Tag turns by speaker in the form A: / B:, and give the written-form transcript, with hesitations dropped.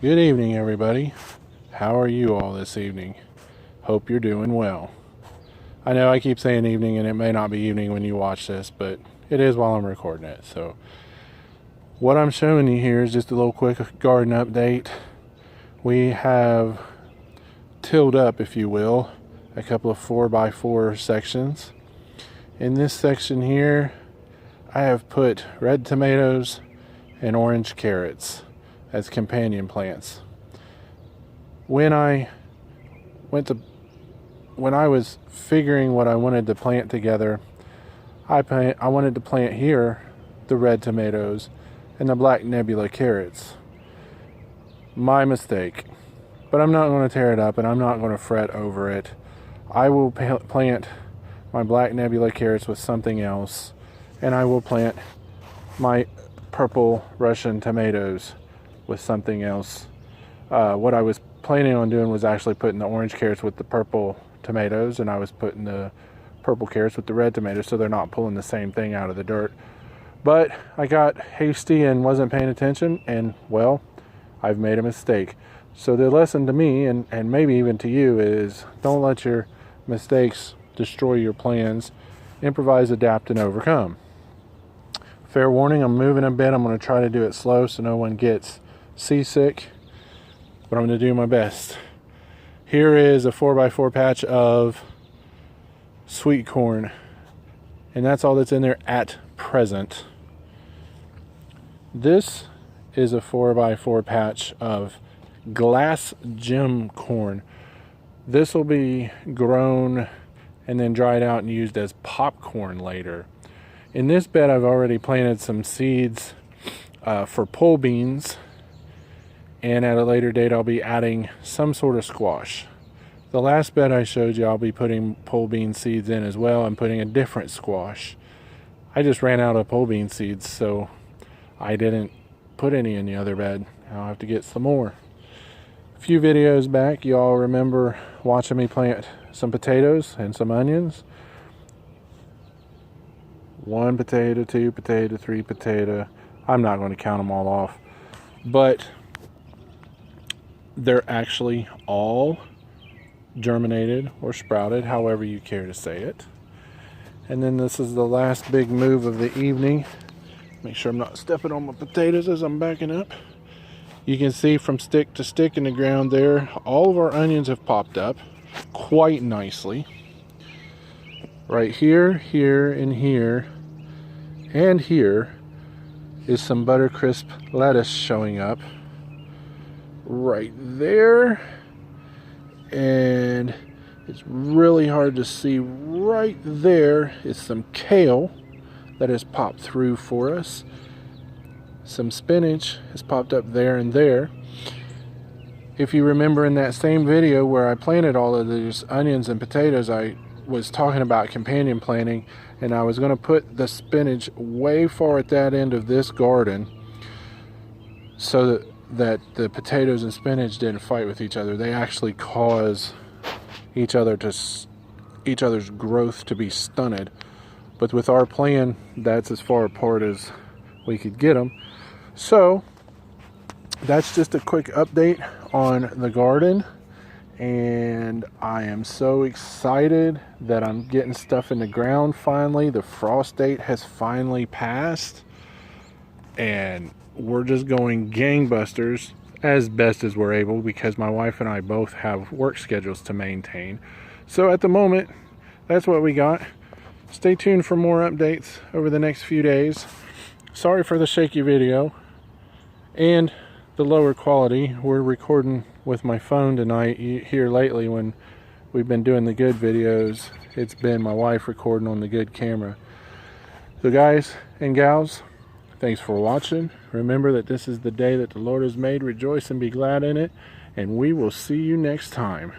A: Good evening, everybody. How are you all this evening? Hope you're doing well. I know I keep saying evening, and it may not be evening when you watch this, but it is while I'm recording it. So what I'm showing you here is just a little quick garden update. We have tilled up, if you will, a couple of 4x4 sections. In this section here, I have put red tomatoes and orange carrots as companion plants. When I was figuring what I wanted to plant together, I wanted to plant here the red tomatoes and the black nebula carrots. My mistake. But I'm not going to tear it up, and I'm not going to fret over it. I will plant my black nebula carrots with something else, and I will plant my purple Russian tomatoes with something else. What I was planning on doing was actually putting the orange carrots with the purple tomatoes, and I was putting the purple carrots with the red tomatoes, so they're not pulling the same thing out of the dirt. But I got hasty and wasn't paying attention, and well, I've made a mistake. So the lesson to me, and maybe even to you, is don't let your mistakes destroy your plans. Improvise, adapt, and overcome. Fair warning, I'm moving a bit. I'm going to try to do it slow so no one gets seasick, but I'm going to do my best. Here is a 4x4 patch of sweet corn, and that's all that's in there at present. This is a 4x4 patch of glass gem corn. This will be grown and then dried out and used as popcorn later. In this bed, I've already planted some seeds for pole beans, and at a later date I'll be adding some sort of squash. The last bed I showed you, I'll be putting pole bean seeds in as well and putting a different squash. I just ran out of pole bean seeds, so I didn't put any in the other bed. I'll have to get some more. A few videos back, you all remember watching me plant some potatoes and some onions. 1 potato, 2 potato, 3 potato. I'm not going to count them all off, but they're actually all germinated or sprouted, however you care to say it. And then this is the last big move of the evening. Make sure I'm not stepping on my potatoes as I'm backing up. You can see from stick to stick in the ground there, all of our onions have popped up quite nicely. Right here, here, and here, and here is some Buttercrisp lettuce showing up. Right there. And it's really hard to see. Right there is some kale that has popped through for us. Some spinach has popped up there and there. If you remember in that same video where I planted all of these onions and potatoes, I was talking about companion planting, and I was going to put the spinach way far at that end of this garden so that the potatoes and spinach didn't fight with each other. They actually cause each other's growth to be stunted. But with our plan, that's as far apart as we could get them. So that's just a quick update on the garden, and I am so excited that I'm getting stuff in the ground finally. The frost date has finally passed, and we're just going gangbusters as best as we're able, because my wife and I both have work schedules to maintain. So at the moment, that's what we got. Stay tuned for more updates over the next few days. Sorry for the shaky video and the lower quality. We're recording with my phone tonight. Here lately, when we've been doing the good videos, it's been my wife recording on the good camera. So guys and gals, thanks for watching. Remember that this is the day that the Lord has made. Rejoice and be glad in it, and we will see you next time.